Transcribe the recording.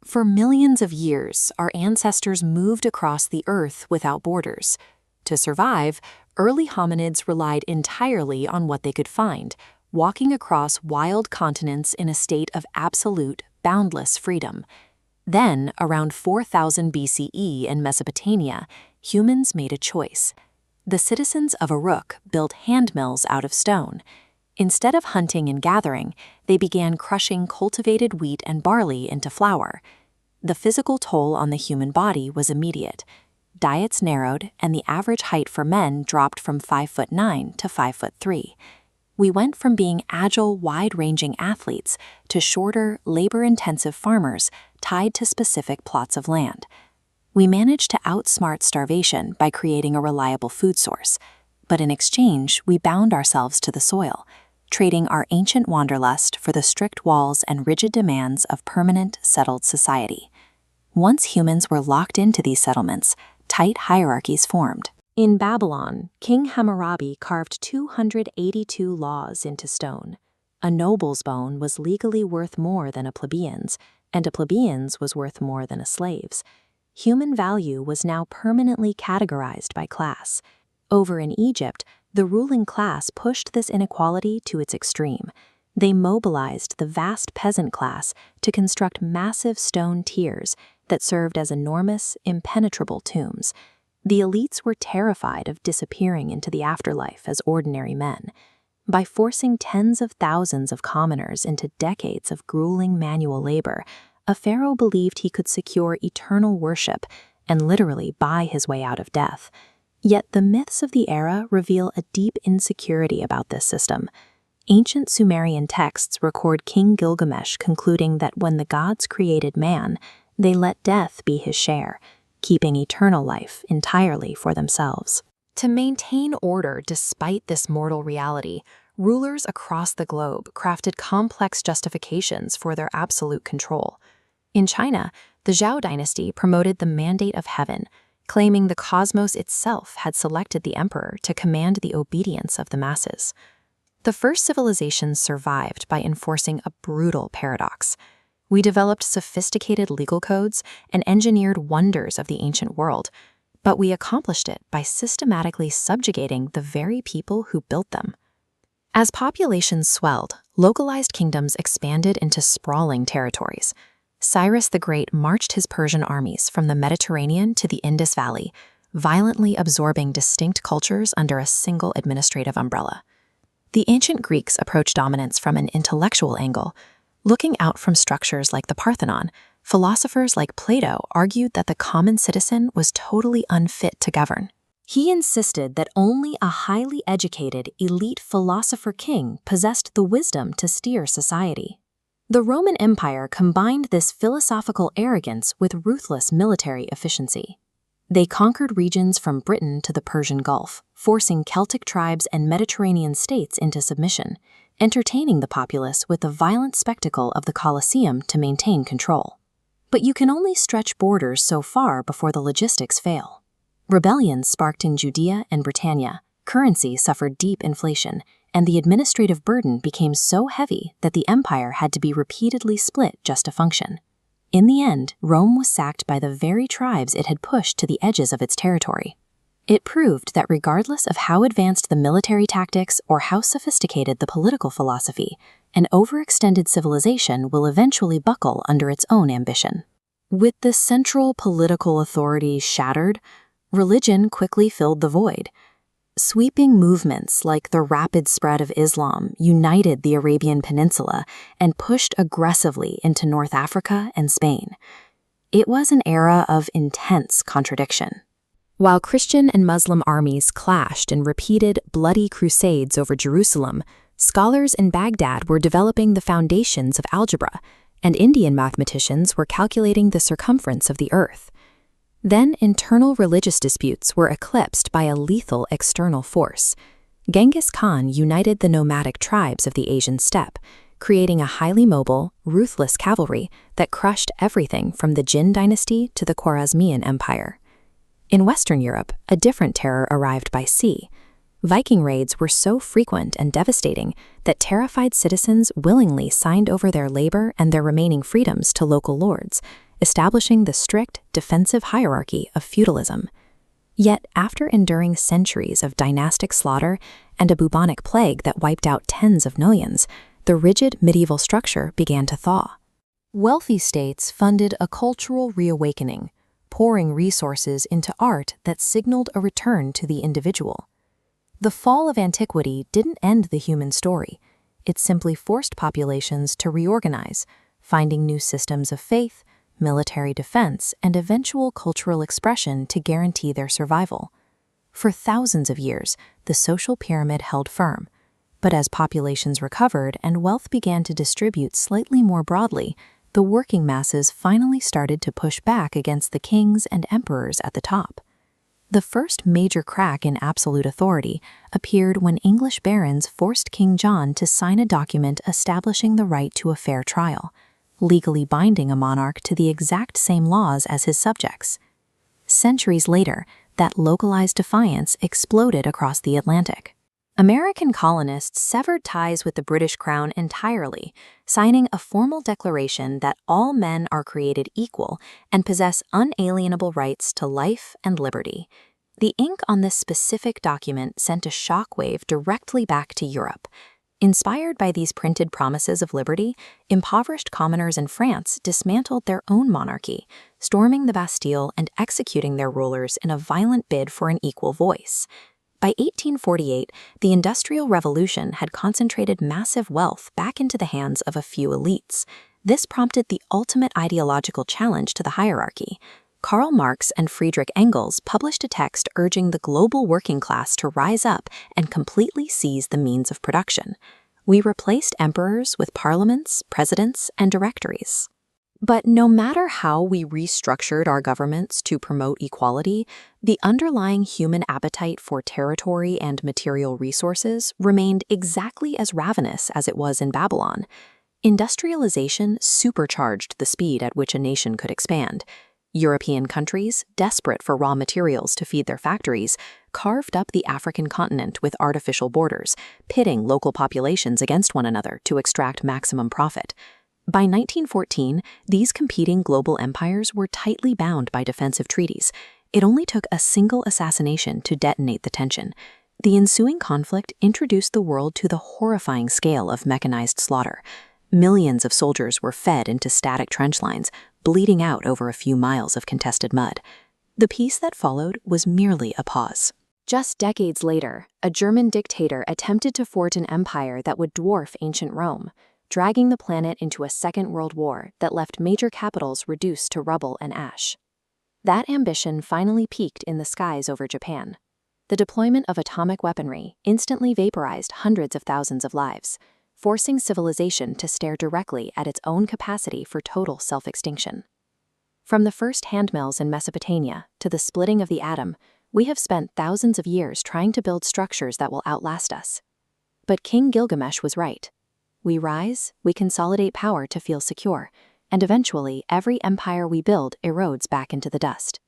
For millions of years, our ancestors moved across the Earth without borders. To survive, early hominids relied entirely on what they could find, walking across wild continents in a state of absolute, boundless freedom. Then, around 4000 BCE in Mesopotamia, humans made a choice. The citizens of Uruk built handmills out of stone. Instead of hunting and gathering, they began crushing cultivated wheat and barley into flour. The physical toll on the human body was immediate. Diets narrowed, and the average height for men dropped from 5'9" to 5'3". We went from being agile, wide-ranging athletes to shorter, labor-intensive farmers tied to specific plots of land. We managed to outsmart starvation by creating a reliable food source, but in exchange, we bound ourselves to the soil, trading our ancient wanderlust for the strict walls and rigid demands of permanent, settled society. Once humans were locked into these settlements, tight hierarchies formed. In Babylon, King Hammurabi carved 282 laws into stone. A noble's bone was legally worth more than a plebeian's, and a plebeian's was worth more than a slave's. Human value was now permanently categorized by class. Over in Egypt, the ruling class pushed this inequality to its extreme. They mobilized the vast peasant class to construct massive stone tiers that served as enormous, impenetrable tombs. The elites were terrified of disappearing into the afterlife as ordinary men. By forcing tens of thousands of commoners into decades of grueling manual labor, a pharaoh believed he could secure eternal worship and literally buy his way out of death. Yet the myths of the era reveal a deep insecurity about this system. Ancient Sumerian texts record King Gilgamesh concluding that when the gods created man, they let death be his share, keeping eternal life entirely for themselves. To maintain order despite this mortal reality, rulers across the globe crafted complex justifications for their absolute control. In China, the Zhou dynasty promoted the mandate of heaven, claiming the cosmos itself had selected the emperor to command the obedience of the masses. The first civilizations survived by enforcing a brutal paradox. We developed sophisticated legal codes and engineered wonders of the ancient world, but we accomplished it by systematically subjugating the very people who built them. As populations swelled, localized kingdoms expanded into sprawling territories. Cyrus the Great marched his Persian armies from the Mediterranean to the Indus Valley, violently absorbing distinct cultures under a single administrative umbrella. The ancient Greeks approached dominance from an intellectual angle. Looking out from structures like the Parthenon, philosophers like Plato argued that the common citizen was totally unfit to govern. He insisted that only a highly educated, elite philosopher-king possessed the wisdom to steer society. The Roman Empire combined this philosophical arrogance with ruthless military efficiency. They conquered regions from Britain to the Persian Gulf, forcing Celtic tribes and Mediterranean states into submission, entertaining the populace with the violent spectacle of the Colosseum to maintain control. But you can only stretch borders so far before the logistics fail. Rebellions sparked in Judea and Britannia, currency suffered deep inflation, and the administrative burden became so heavy that the empire had to be repeatedly split just to function. In the end, Rome was sacked by the very tribes it had pushed to the edges of its territory. It proved that regardless of how advanced the military tactics or how sophisticated the political philosophy, an overextended civilization will eventually buckle under its own ambition. With the central political authority shattered, religion quickly filled the void. Sweeping movements like the rapid spread of Islam united the Arabian Peninsula and pushed aggressively into North Africa and Spain. It was an era of intense contradiction. While Christian and Muslim armies clashed in repeated bloody crusades over Jerusalem, scholars in Baghdad were developing the foundations of algebra, and Indian mathematicians were calculating the circumference of the Earth. Then internal religious disputes were eclipsed by a lethal external force. Genghis Khan united the nomadic tribes of the Asian steppe, creating a highly mobile, ruthless cavalry that crushed everything from the Jin dynasty to the Khwarezmian Empire. In Western Europe, a different terror arrived by sea. Viking raids were so frequent and devastating that terrified citizens willingly signed over their labor and their remaining freedoms to local lords, establishing the strict, defensive hierarchy of feudalism. Yet, after enduring centuries of dynastic slaughter and a bubonic plague that wiped out tens of millions, the rigid medieval structure began to thaw. Wealthy states funded a cultural reawakening, pouring resources into art that signaled a return to the individual. The fall of antiquity didn't end the human story. It simply forced populations to reorganize, finding new systems of faith, military defense, and eventual cultural expression to guarantee their survival. For thousands of years, the social pyramid held firm. But as populations recovered and wealth began to distribute slightly more broadly, the working masses finally started to push back against the kings and emperors at the top. The first major crack in absolute authority appeared when English barons forced King John to sign a document establishing the right to a fair trial, legally binding a monarch to the exact same laws as his subjects. Centuries later, that localized defiance exploded across the Atlantic. American colonists severed ties with the British Crown entirely, signing a formal declaration that all men are created equal and possess unalienable rights to life and liberty. The ink on this specific document sent a shockwave directly back to Europe. Inspired by these printed promises of liberty, impoverished commoners in France dismantled their own monarchy, storming the Bastille and executing their rulers in a violent bid for an equal voice. By 1848, the Industrial Revolution had concentrated massive wealth back into the hands of a few elites. This prompted the ultimate ideological challenge to the hierarchy. Karl Marx and Friedrich Engels published a text urging the global working class to rise up and completely seize the means of production. We replaced emperors with parliaments, presidents, and directories. But no matter how we restructured our governments to promote equality, the underlying human appetite for territory and material resources remained exactly as ravenous as it was in Babylon. Industrialization supercharged the speed at which a nation could expand. European countries, desperate for raw materials to feed their factories, carved up the African continent with artificial borders, pitting local populations against one another to extract maximum profit. By 1914, these competing global empires were tightly bound by defensive treaties. It only took a single assassination to detonate the tension. The ensuing conflict introduced the world to the horrifying scale of mechanized slaughter. Millions of soldiers were fed into static trench lines, bleeding out over a few miles of contested mud. The peace that followed was merely a pause. Just decades later, a German dictator attempted to forge an empire that would dwarf ancient Rome, dragging the planet into a Second World War that left major capitals reduced to rubble and ash. That ambition finally peaked in the skies over Japan. The deployment of atomic weaponry instantly vaporized hundreds of thousands of lives, forcing civilization to stare directly at its own capacity for total self-extinction. From the first handmills in Mesopotamia to the splitting of the atom, we have spent thousands of years trying to build structures that will outlast us. But King Gilgamesh was right. We rise, we consolidate power to feel secure, and eventually every empire we build erodes back into the dust.